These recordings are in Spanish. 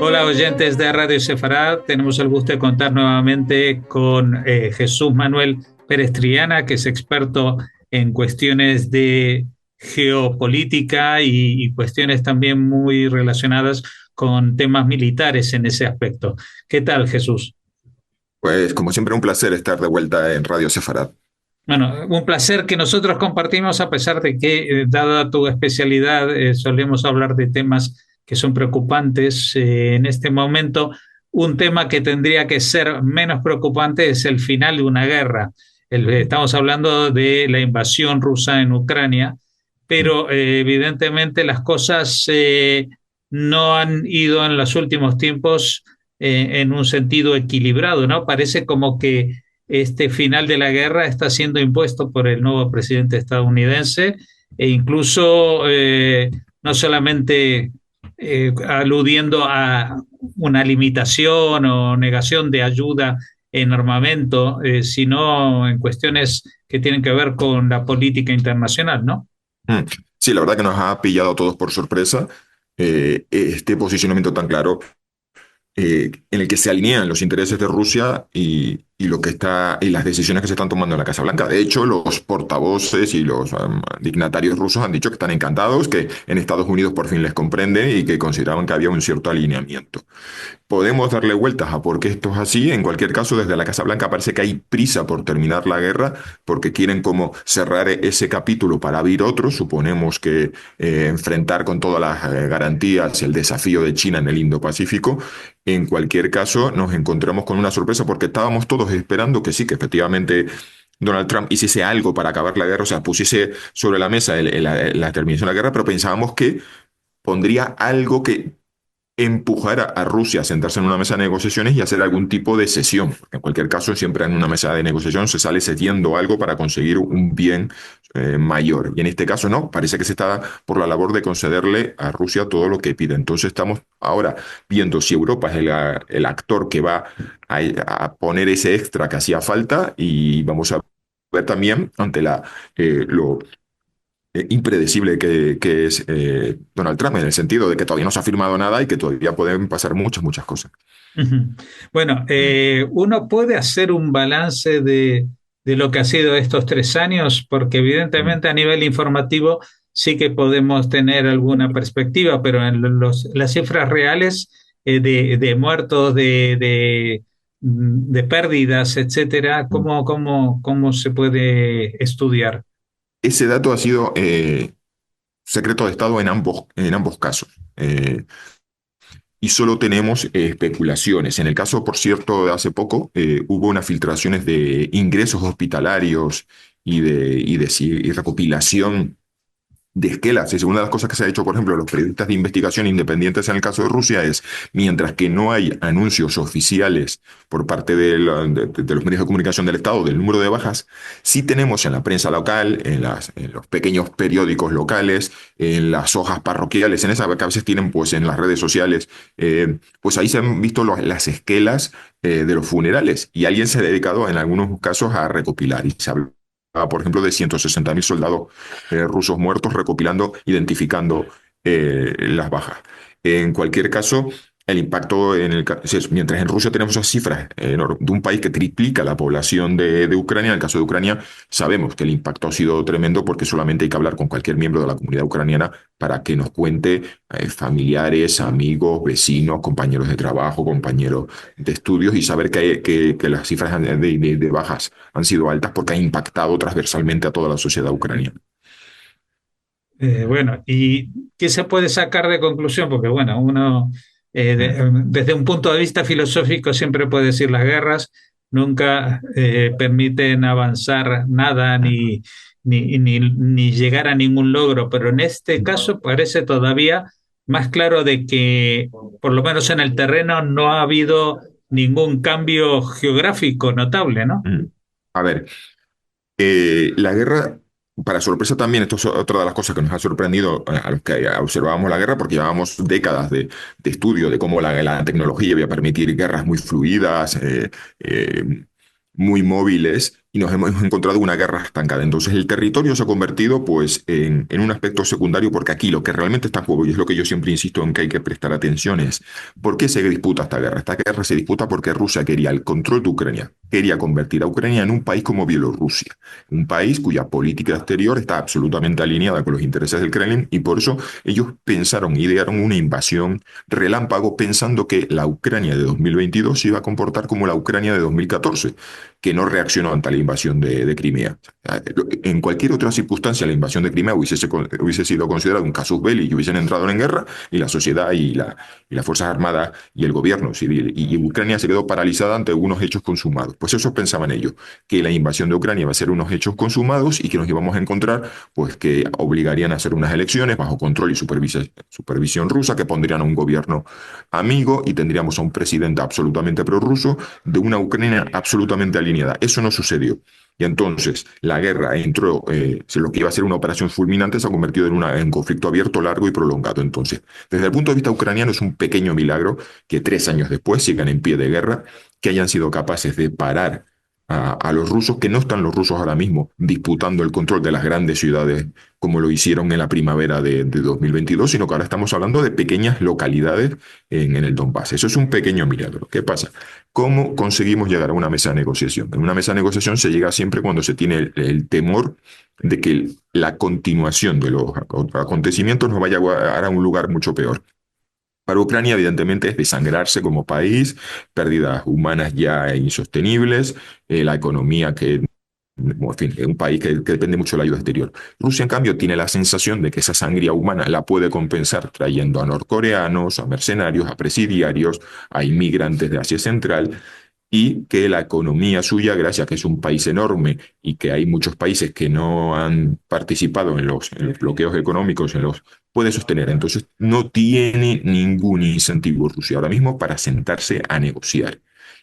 Hola oyentes de Radio Sefarad, tenemos el gusto de contar nuevamente con Jesús Manuel Pérez Triana, que es experto en cuestiones de geopolítica y cuestiones también muy relacionadas con temas militares en ese aspecto. ¿Qué tal, Jesús? Pues como siempre un placer estar de vuelta en Radio Sefarad. Bueno, un placer que nosotros compartimos a pesar de que, dada tu especialidad, solemos hablar de temas que son preocupantes. En este momento, un tema que tendría que ser menos preocupante es el final de una guerra. Estamos hablando de la invasión rusa en Ucrania, pero evidentemente las cosas no han ido en los últimos tiempos en un sentido equilibrado, ¿no? Parece como que este final de la guerra está siendo impuesto por el nuevo presidente estadounidense e incluso no solamente aludiendo a una limitación o negación de ayuda en armamento, sino en cuestiones que tienen que ver con la política internacional, ¿no? Mm. Sí, la verdad que nos ha pillado a todos por sorpresa este posicionamiento tan claro en el que se alinean los intereses de Rusia y lo que está y las decisiones que se están tomando en la Casa Blanca. De hecho, los portavoces y los dignatarios rusos han dicho que están encantados, que en Estados Unidos por fin les comprende y que consideraban que había un cierto alineamiento. Podemos darle vueltas a por qué esto es así. En cualquier caso, desde la Casa Blanca parece que hay prisa por terminar la guerra, porque quieren como cerrar ese capítulo para abrir otro. Suponemos que enfrentar con todas las garantías el desafío de China en el Indo-Pacífico. En cualquier caso, nos encontramos con una sorpresa porque estábamos todos esperando que sí, que efectivamente Donald Trump hiciese algo para acabar la guerra, o sea, pusiese sobre la mesa la terminación de la guerra, pero pensábamos que pondría algo que empujar a Rusia a sentarse en una mesa de negociaciones y hacer algún tipo de cesión. Porque en cualquier caso, siempre en una mesa de negociación se sale cediendo algo para conseguir un bien mayor. Y en este caso no, parece que se está por la labor de concederle a Rusia todo lo que pide. Entonces estamos ahora viendo si Europa es el actor que va a poner ese extra que hacía falta y vamos a ver también ante lo impredecible que es Donald Trump, en el sentido de que todavía no se ha firmado nada y que todavía pueden pasar muchas, muchas cosas. Ujú. Bueno, uno puede hacer un balance de lo que ha sido estos 3 años, porque Mm. evidentemente a nivel informativo sí que podemos tener alguna perspectiva, pero en las cifras reales de muertos, de pérdidas, etcétera, Mm. ¿cómo se puede estudiar? Ese dato ha sido secreto de Estado en ambos casos. Y solo tenemos especulaciones. En el caso, por cierto, de hace poco, hubo unas filtraciones de ingresos hospitalarios y recopilación de esquelas. Es una de las cosas que se ha hecho, por ejemplo, los periodistas de investigación independientes en el caso de Rusia es, mientras que no hay anuncios oficiales por parte de los medios de comunicación del Estado del número de bajas, sí tenemos en la prensa local, en los pequeños periódicos locales, en las hojas parroquiales, en esas que a veces tienen pues en las redes sociales, pues ahí se han visto las esquelas de los funerales y alguien se ha dedicado en algunos casos a recopilar y se habla, por ejemplo, de 160.000 soldados rusos muertos, recopilando, identificando las bajas. En cualquier caso, el impacto mientras en Rusia tenemos esas cifras de un país que triplica la población de Ucrania, en el caso de Ucrania, sabemos que el impacto ha sido tremendo porque solamente hay que hablar con cualquier miembro de la comunidad ucraniana para que nos cuente familiares, amigos, vecinos, compañeros de trabajo, compañeros de estudios y saber que las cifras de bajas han sido altas porque ha impactado transversalmente a toda la sociedad ucraniana. Bueno, ¿y qué se puede sacar de conclusión? Porque, bueno, uno, Mm. desde un punto de vista filosófico, siempre puede decir las guerras nunca permiten avanzar nada ni llegar a ningún logro, pero en este caso parece todavía más claro de que, por lo menos en el terreno, no ha habido ningún cambio geográfico notable, ¿no? Mm. A ver, la guerra, para sorpresa también, esto es otra de las cosas que nos ha sorprendido a los que observábamos la guerra, porque llevábamos décadas de estudio de cómo la tecnología iba a permitir guerras muy fluidas, muy móviles, y nos hemos encontrado una guerra estancada. Entonces el territorio se ha convertido pues en un aspecto secundario porque aquí lo que realmente está en juego, y es lo que yo siempre insisto en que hay que prestar atención, es ¿por qué se disputa esta guerra? Esta guerra se disputa porque Rusia quería el control de Ucrania, quería convertir a Ucrania en un país como Bielorrusia, un país cuya política exterior está absolutamente alineada con los intereses del Kremlin y por eso ellos pensaron, idearon una invasión relámpago pensando que la Ucrania de 2022 se iba a comportar como la Ucrania de 2014, que no reaccionó ante la invasión de Crimea. En cualquier otra circunstancia, la invasión de Crimea hubiese sido considerado un casus belli y hubiesen entrado en guerra y la sociedad y las Fuerzas Armadas y el gobierno civil y Ucrania se quedó paralizada ante unos hechos consumados. Pues eso pensaban ellos, que la invasión de Ucrania va a ser unos hechos consumados y que nos íbamos a encontrar, pues que obligarían a hacer unas elecciones bajo control y supervisión rusa, que pondrían a un gobierno amigo y tendríamos a un presidente absolutamente prorruso de una Ucrania absolutamente alineada. Eso no sucedió. Y entonces la guerra entró, lo que iba a ser una operación fulminante se ha convertido en conflicto abierto, largo y prolongado. Entonces, desde el punto de vista ucraniano es un pequeño milagro que 3 años después sigan en pie de guerra, que hayan sido capaces de parar a los rusos, que no están los rusos ahora mismo disputando el control de las grandes ciudades como lo hicieron en la primavera de 2022, sino que ahora estamos hablando de pequeñas localidades en el Donbass. Eso es un pequeño milagro. ¿Qué pasa? ¿Cómo conseguimos llegar a una mesa de negociación? En una mesa de negociación se llega siempre cuando se tiene el temor de que la continuación de los acontecimientos nos vaya a llevar a un lugar mucho peor. Para Ucrania, evidentemente, es desangrarse como país, pérdidas humanas ya insostenibles, la economía que, bueno, en fin, es un país que depende mucho de la ayuda exterior. Rusia, en cambio, tiene la sensación de que esa sangría humana la puede compensar trayendo a norcoreanos, a mercenarios, a presidiarios, a inmigrantes de Asia Central y que la economía suya, gracias a que es un país enorme y que hay muchos países que no han participado en los bloqueos económicos, puede sostener. Entonces, no tiene ningún incentivo Rusia ahora mismo para sentarse a negociar.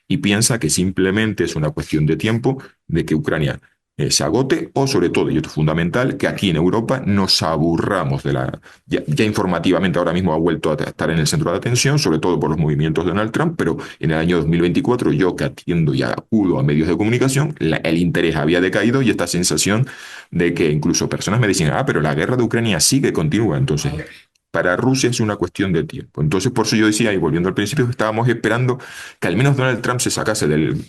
Y piensa que simplemente es una cuestión de tiempo de que Ucrania se agote o sobre todo, y esto es fundamental, que aquí en Europa nos aburramos de la... Ya informativamente ahora mismo ha vuelto a estar en el centro de atención, sobre todo por los movimientos de Donald Trump, pero en el año 2024 yo que atiendo y acudo a medios de comunicación, el interés había decaído y esta sensación de que incluso personas me decían, pero la guerra de Ucrania sigue, continúa. Entonces, para Rusia es una cuestión de tiempo. Entonces, por eso yo decía, y volviendo al principio, estábamos esperando que al menos Donald Trump se sacase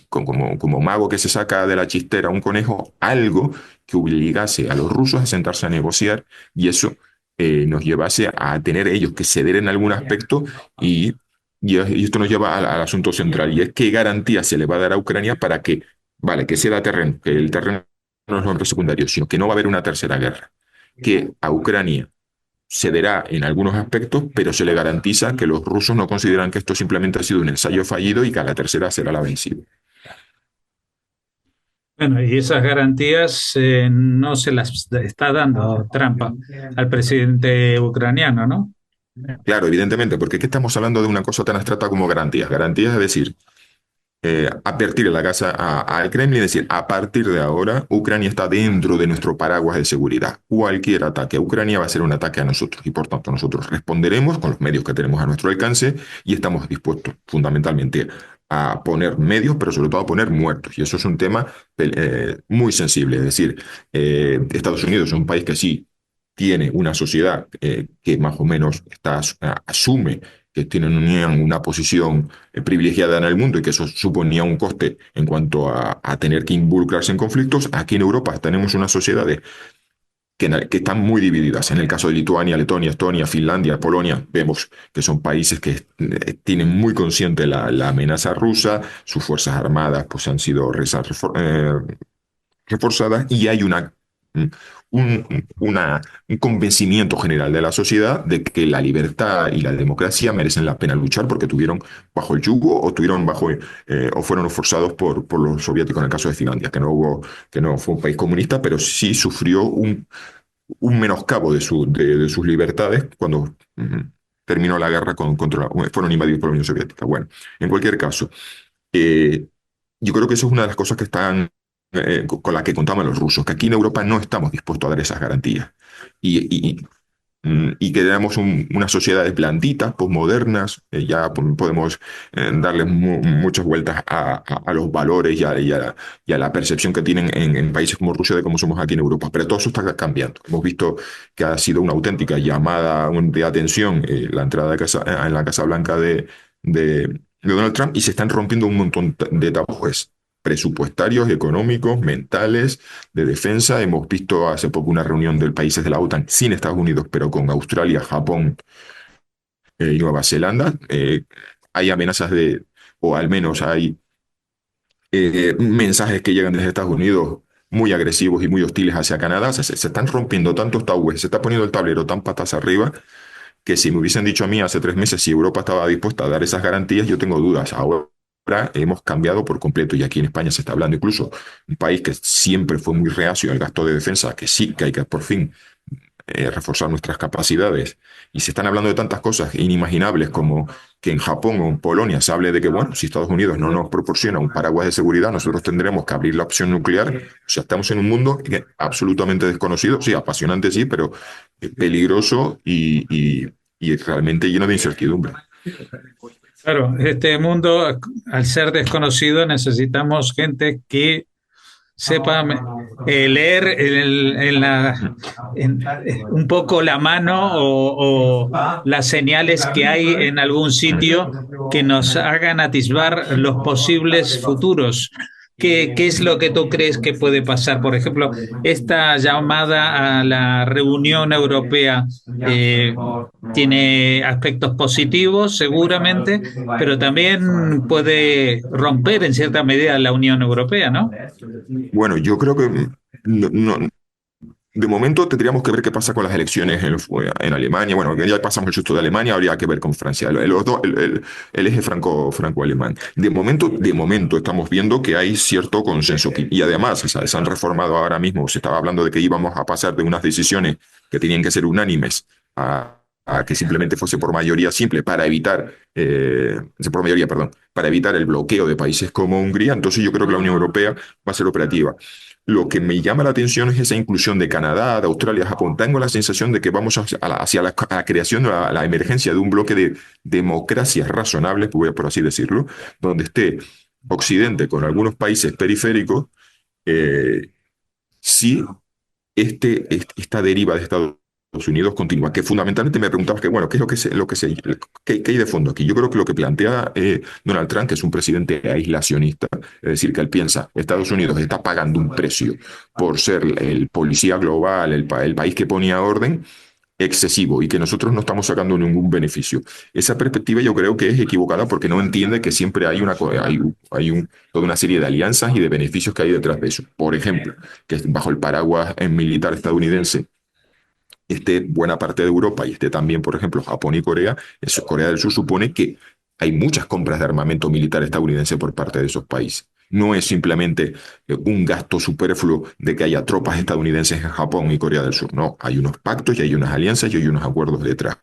como mago que se saca de la chistera un conejo, algo que obligase a los rusos a sentarse a negociar y eso nos llevase a tener ellos que ceder en algún aspecto y esto nos lleva al asunto central y es qué garantía se le va a dar a Ucrania para que, vale, que ceda terreno, que el terreno no es nombre secundario, sino que no va a haber una tercera guerra, que a Ucrania cederá en algunos aspectos, pero se le garantiza que los rusos no consideran que esto simplemente ha sido un ensayo fallido y que a la tercera será la vencida. Bueno, y esas garantías no se las está dando Trump al presidente ucraniano, ¿no? Claro, evidentemente, porque aquí estamos hablando de una cosa tan abstracta como garantías. Garantías es decir, advertir a la casa al Kremlin, es decir, a partir de ahora, Ucrania está dentro de nuestro paraguas de seguridad. Cualquier ataque a Ucrania va a ser un ataque a nosotros y por tanto nosotros responderemos con los medios que tenemos a nuestro alcance y estamos dispuestos fundamentalmente a poner medios, pero sobre todo a poner muertos. Y eso es un tema muy sensible. Es decir, Estados Unidos es un país que sí tiene una sociedad que más o menos asume que tienen una posición privilegiada en el mundo y que eso suponía un coste en cuanto a tener que involucrarse en conflictos. Aquí en Europa tenemos unas sociedades que están muy divididas. En el caso de Lituania, Letonia, Estonia, Finlandia, Polonia, vemos que son países que tienen muy consciente la amenaza rusa, sus fuerzas armadas pues, han sido reforzadas y hay un convencimiento general de la sociedad de que la libertad y la democracia merecen la pena luchar porque tuvieron bajo el yugo o tuvieron o fueron forzados por los soviéticos en el caso de Finlandia, que no fue un país comunista, pero sí sufrió un menoscabo de sus libertades cuando terminó la guerra fueron invadidos por la Unión Soviética. Bueno, en cualquier caso, eh, yo creo que eso es una de las cosas que están con las que contaban los rusos, que aquí en Europa no estamos dispuestos a dar esas garantías. Y y que tenemos una sociedad de plantitas, posmodernas, ya podemos darles muchas vueltas a los valores y a la percepción que tienen en países como Rusia de cómo somos aquí en Europa. Pero todo eso está cambiando. Hemos visto que ha sido una auténtica llamada de atención la entrada en la Casa Blanca de Donald Trump y se están rompiendo un montón de tabúes presupuestarios, económicos, mentales, de defensa. Hemos visto hace poco una reunión de países de la OTAN sin Estados Unidos, pero con Australia, Japón y Nueva Zelanda. Hay amenazas o al menos hay mensajes que llegan desde Estados Unidos muy agresivos y muy hostiles hacia Canadá. Se están rompiendo tantos tabúes, se está poniendo el tablero tan patas arriba que si me hubiesen dicho a mí hace 3 meses si Europa estaba dispuesta a dar esas garantías, yo tengo dudas. Ahora hemos cambiado por completo y aquí en España se está hablando incluso un país que siempre fue muy reacio al gasto de defensa, que sí, que hay que por fin reforzar nuestras capacidades. Y se están hablando de tantas cosas inimaginables como que en Japón o en Polonia se hable de que, bueno, si Estados Unidos no nos proporciona un paraguas de seguridad, nosotros tendremos que abrir la opción nuclear. O sea, estamos en un mundo absolutamente desconocido, sí, apasionante, sí, pero peligroso y realmente lleno de incertidumbre. Claro, este mundo, al ser desconocido, necesitamos gente que sepa leer un poco la mano o las señales que hay en algún sitio que nos hagan atisbar los posibles futuros. ¿Qué es lo que tú crees que puede pasar? Por ejemplo, esta llamada a la reunión europea tiene aspectos positivos, seguramente, pero también puede romper en cierta medida la Unión Europea, ¿no? Bueno, yo creo que de momento tendríamos que ver qué pasa con las elecciones en Alemania. Bueno, ya pasamos el susto de Alemania, habría que ver con Francia. El eje franco-alemán. De momento estamos viendo que hay cierto consenso. Y además, o sea, se han reformado ahora mismo. Se estaba hablando de que íbamos a pasar de unas decisiones que tenían que ser unánimes a que simplemente fuese por mayoría simple para evitar, por mayoría, perdón, para evitar el bloqueo de países como Hungría. Entonces yo creo que la Unión Europea va a ser operativa. Lo que me llama la atención es esa inclusión de Canadá, de Australia, Japón. Tengo la sensación de que vamos hacia la creación, la emergencia de un bloque de democracias razonables, por así decirlo, donde esté Occidente con algunos países periféricos, eh, sí esta deriva de Estados Unidos continúa, que fundamentalmente me preguntabas que, bueno, ¿qué es qué hay de fondo aquí? Yo creo que lo que plantea Donald Trump, que es un presidente aislacionista, es decir, que él piensa, Estados Unidos está pagando un precio por ser el policía global, el país que ponía orden, excesivo y que nosotros no estamos sacando ningún beneficio. Esa perspectiva yo creo que es equivocada porque no entiende que siempre toda una serie de alianzas y de beneficios que hay detrás de eso. Por ejemplo, que bajo el paraguas militar estadounidense esté buena parte de Europa y esté también, por ejemplo, Japón y Corea, Corea del Sur supone que hay muchas compras de armamento militar estadounidense por parte de esos países. No es simplemente un gasto superfluo de que haya tropas estadounidenses en Japón y Corea del Sur. No, hay unos pactos y hay unas alianzas y hay unos acuerdos detrás.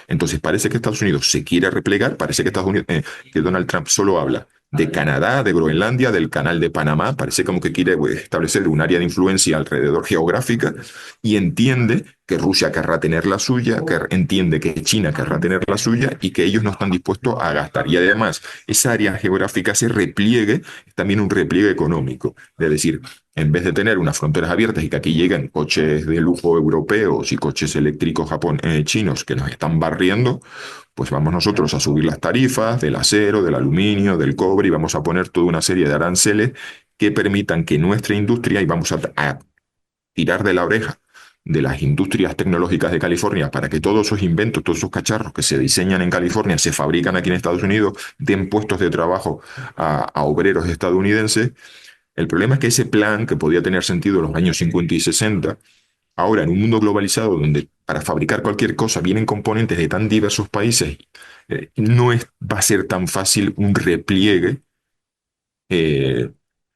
Entonces parece que Estados Unidos se quiere replegar, parece que que Donald Trump solo habla de Canadá, de Groenlandia, del canal de Panamá, parece como que quiere establecer un área de influencia alrededor geográfica y entiende que Rusia querrá tener la suya, que entiende que China querrá tener la suya y que ellos no están dispuestos a gastar. Y además, esa área geográfica, ese repliegue, es también un repliegue económico. Es decir, en vez de tener unas fronteras abiertas y que aquí lleguen coches de lujo europeos y coches eléctricos chinos que nos están barriendo, pues vamos nosotros a subir las tarifas del acero, del aluminio, del cobre y vamos a poner toda una serie de aranceles que permitan que nuestra industria, y vamos a tirar de la oreja de las industrias tecnológicas de California para que todos esos inventos, todos esos cacharros que se diseñan en California, se fabrican aquí en Estados Unidos, den puestos de trabajo a obreros estadounidenses. El problema es que ese plan, que podía tener sentido en los años 50 y 60, ahora en un mundo globalizado donde para fabricar cualquier cosa vienen componentes de tan diversos países, va a ser tan fácil un repliegue eh,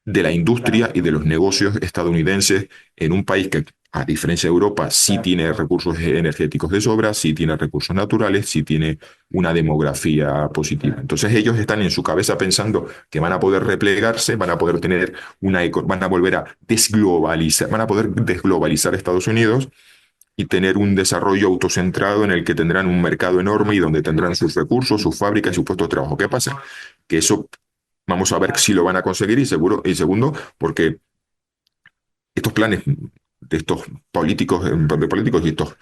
de la industria y de los negocios estadounidenses en un país que, a diferencia de Europa, sí tiene recursos energéticos de sobra, sí tiene recursos naturales, sí tiene una demografía positiva. Entonces ellos están en su cabeza pensando que van a poder replegarse, van a poder tener van a volver a desglobalizar, van a poder desglobalizar Estados Unidos y tener un desarrollo autocentrado en el que tendrán un mercado enorme y donde tendrán sus recursos, sus fábricas y sus puestos de trabajo. ¿Qué pasa? Que eso vamos a ver si lo van a conseguir y segundo, porque estos planes de estos políticos, de políticos y estos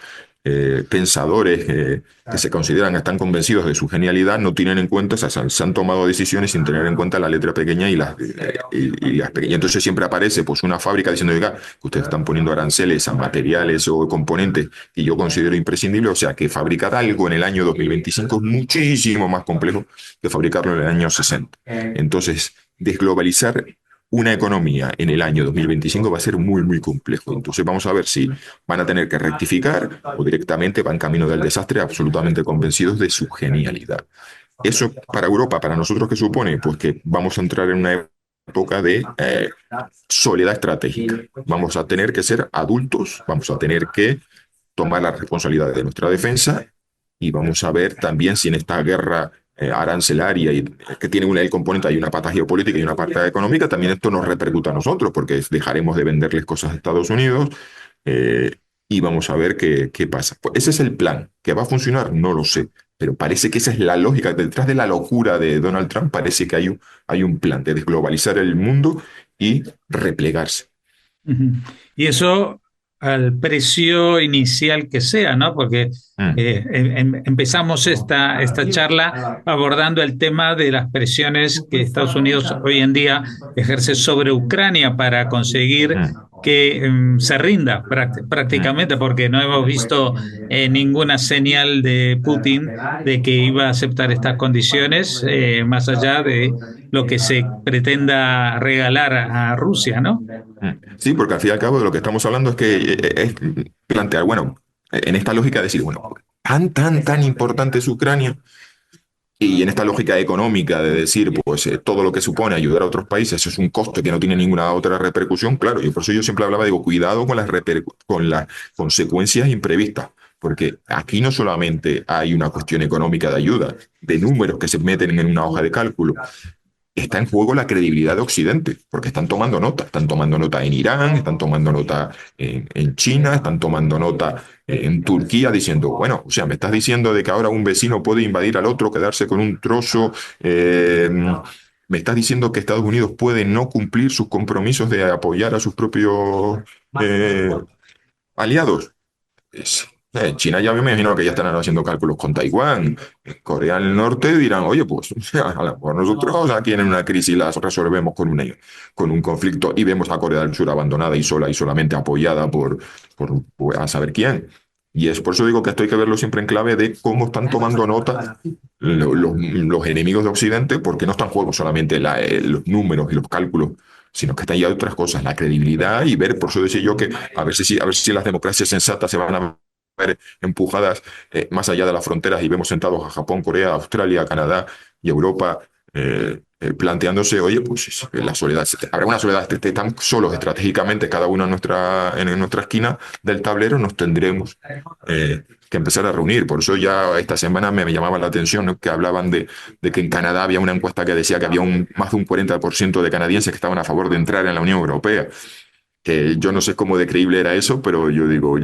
pensadores que se consideran, están convencidos de su genialidad, no tienen en cuenta, o sea, se han tomado decisiones sin tener en cuenta la letra pequeña y las pequeñas. Entonces siempre aparece pues una fábrica diciendo, oiga, que ustedes están poniendo aranceles a materiales o componentes que yo considero imprescindibles, o sea, que fabricar algo en el año 2025 es muchísimo más complejo que fabricarlo en el año 60. Entonces, desglobalizar una economía en el año 2025 va a ser muy, muy complejo. Entonces vamos a ver si van a tener que rectificar o directamente van camino del desastre, absolutamente convencidos de su genialidad. Eso para Europa, para nosotros, ¿qué supone? Pues que vamos a entrar en una época de soledad estratégica. Vamos a tener que ser adultos, vamos a tener que tomar la responsabilidad de nuestra defensa y vamos a ver también si en esta guerra arancelaria y que tiene el componente, hay una pata geopolítica y una parte económica, también esto nos repercuta a nosotros, porque dejaremos de venderles cosas a Estados Unidos eh, y vamos a ver qué pasa. Pues ese es el plan. ¿Que va a funcionar? No lo sé, pero parece que esa es la lógica. Detrás de la locura de Donald Trump parece que hay un plan de desglobalizar el mundo y replegarse. Ujú. Y eso al precio inicial que sea, ¿no? Porque Mm, empezamos esta charla abordando el tema de las presiones que Estados Unidos hoy en día ejerce sobre Ucrania para conseguir mm, que se rinda mm. prácticamente, porque no hemos visto ninguna señal de Putin de que iba a aceptar estas condiciones, más allá de lo que se pretenda regalar a Rusia, ¿no? Sí, porque al fin y al cabo de lo que estamos hablando es que es plantear, bueno, en esta lógica de decir, bueno, tan importante es Ucrania y en esta lógica económica de decir, pues todo lo que supone ayudar a otros países es un coste que no tiene ninguna otra repercusión, claro, y por eso yo siempre hablaba, digo, cuidado con con las consecuencias imprevistas. Porque aquí no solamente hay una cuestión económica de ayuda, de números que se meten en una hoja de cálculo, está en juego la credibilidad de Occidente, porque están tomando nota en Irán, están tomando nota en China, están tomando nota en Turquía, diciendo, bueno, o sea, me estás diciendo de que ahora un vecino puede invadir al otro, quedarse con un trozo, me estás diciendo que Estados Unidos puede no cumplir sus compromisos de apoyar a sus propios eh, aliados. China ya me imagino que ya están haciendo cálculos con Taiwán. Corea del Norte dirán, oye, pues a lo mejor nosotros aquí en una crisis las resolvemos con un conflicto y vemos a Corea del Sur abandonada y sola y solamente apoyada por a saber quién. Y es por eso digo que esto hay que verlo siempre en clave de cómo están tomando nota los enemigos de Occidente, porque no están en juego solamente los números y los cálculos, sino que están ya otras cosas, la credibilidad y ver, por eso decía yo que a ver si las democracias sensatas se van a ver empujadas más allá de las fronteras y vemos sentados a Japón, Corea, Australia, Canadá y Europa planteándose, oye, pues la soledad, habrá una soledad, están solos estratégicamente, cada uno en nuestra esquina del tablero, nos tendremos que empezar a reunir. Por eso ya esta semana me llamaba la atención, ¿no? Que hablaban de que en Canadá había una encuesta que decía que había más de un 40% de canadienses que estaban a favor de entrar en la Unión Europea, que yo no sé cómo de creíble era eso, pero yo digo,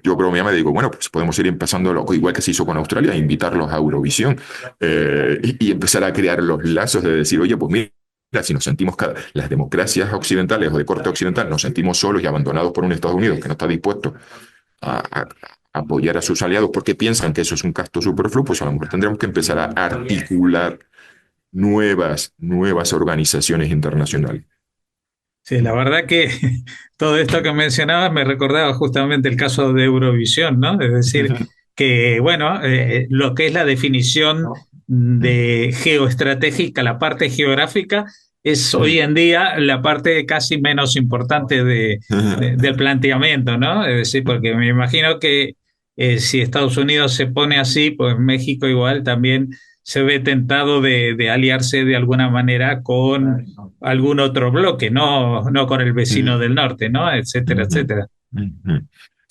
yo bromeaba y digo, bueno, pues podemos ir empezando, igual que se hizo con Australia, invitarlos a Eurovisión y empezar a crear los lazos de decir, oye, pues mira, si nos sentimos, las democracias occidentales o de corte occidental, nos sentimos solos y abandonados por un Estados Unidos que no está dispuesto a apoyar a sus aliados porque piensan que eso es un gasto superfluo, pues a lo mejor tendremos que empezar a articular nuevas organizaciones internacionales. Sí, la verdad que todo esto que mencionabas me recordaba justamente el caso de Eurovisión, ¿no? Es decir, que, bueno, lo que es la definición de geoestratégica, la parte geográfica, es hoy en día la parte casi menos importante del planteamiento, ¿no? Es decir, porque me imagino que si Estados Unidos se pone así, pues México igual también se ve tentado de aliarse de alguna manera con algún otro bloque, no con el vecino del norte, ¿no? Etcétera, etcétera.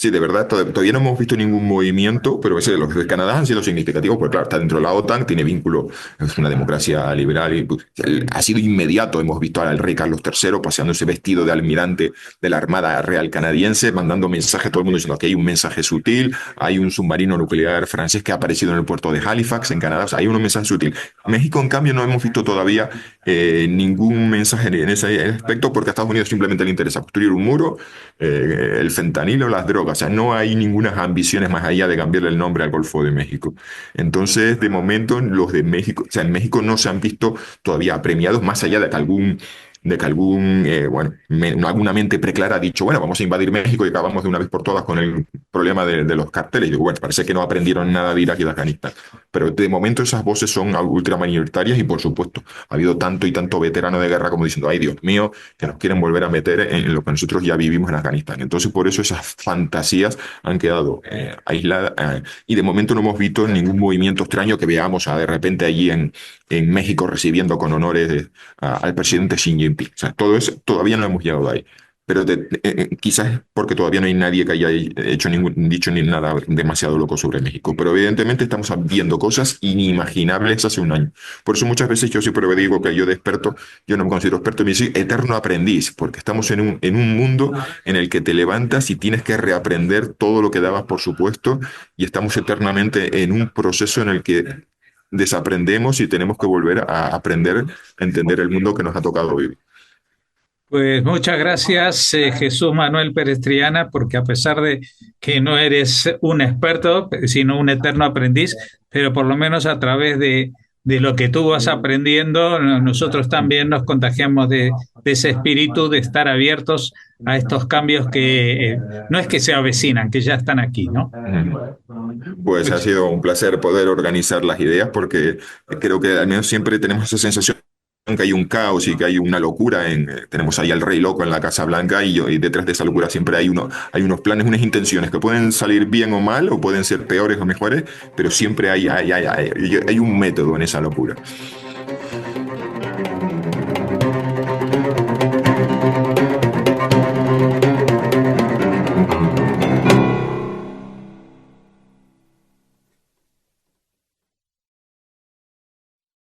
Sí, de verdad, todavía no hemos visto ningún movimiento, pero ese, los de Canadá han sido significativos, porque claro, está dentro de la OTAN, tiene vínculo, es una democracia liberal, y pues, ha sido inmediato. Hemos visto al rey Carlos III paseándose vestido de almirante de la Armada Real Canadiense, mandando mensajes a todo el mundo diciendo que hay un mensaje sutil, hay un submarino nuclear francés que ha aparecido en el puerto de Halifax, en Canadá, o sea, hay un mensaje sutil. México, en cambio, no hemos visto todavía ningún mensaje en ese aspecto, porque a Estados Unidos simplemente le interesa construir un muro, el fentanilo, las drogas. O sea, no hay ninguna ambiciones más allá de cambiarle el nombre al Golfo de México. Entonces, de momento, los de México, o sea, en México no se han visto todavía premiados, más allá de que algún bueno, alguna mente preclara ha dicho, bueno, vamos a invadir México y acabamos de una vez por todas con el problema de los carteles. Y digo, bueno, parece que no aprendieron nada de Irak y de Afganistán. Pero de momento esas voces son ultraminoritarias y, por supuesto, ha habido tanto y tanto veterano de guerra como diciendo, ay, Dios mío, que nos quieren volver a meter en lo que nosotros ya vivimos en Afganistán. Entonces, por eso esas fantasías han quedado aisladas, y de momento no hemos visto ningún movimiento extraño que veamos de repente allí en México recibiendo con honores al presidente Xi Jinping. O sea, todo eso todavía no hemos llegado ahí. Pero quizás porque todavía no hay nadie que haya dicho ni nada demasiado loco sobre México. Pero evidentemente estamos viendo cosas inimaginables hace un año. Por eso muchas veces yo siempre digo que yo de experto, yo no me considero experto, me soy eterno aprendiz, porque estamos en un mundo en el que te levantas y tienes que reaprender todo lo que dabas por supuesto, y estamos eternamente en un proceso en el que desaprendemos y tenemos que volver a aprender a entender el mundo que nos ha tocado vivir. Pues muchas gracias, Jesús Manuel Pérez Triana, porque a pesar de que no eres un experto, sino un eterno aprendiz, pero por lo menos a través de lo que tú vas aprendiendo, nosotros también nos contagiamos de ese espíritu de estar abiertos a estos cambios que no es que se avecinan, que ya están aquí, ¿no? Pues ha Much- sido un placer poder organizar las ideas porque creo que al menos siempre tenemos esa sensación que hay un caos y que hay una locura. Tenemos ahí al rey loco en la Casa Blanca y detrás de esa locura siempre hay unos planes, unas intenciones que pueden salir bien o mal o pueden ser peores o mejores, pero siempre hay un método en esa locura.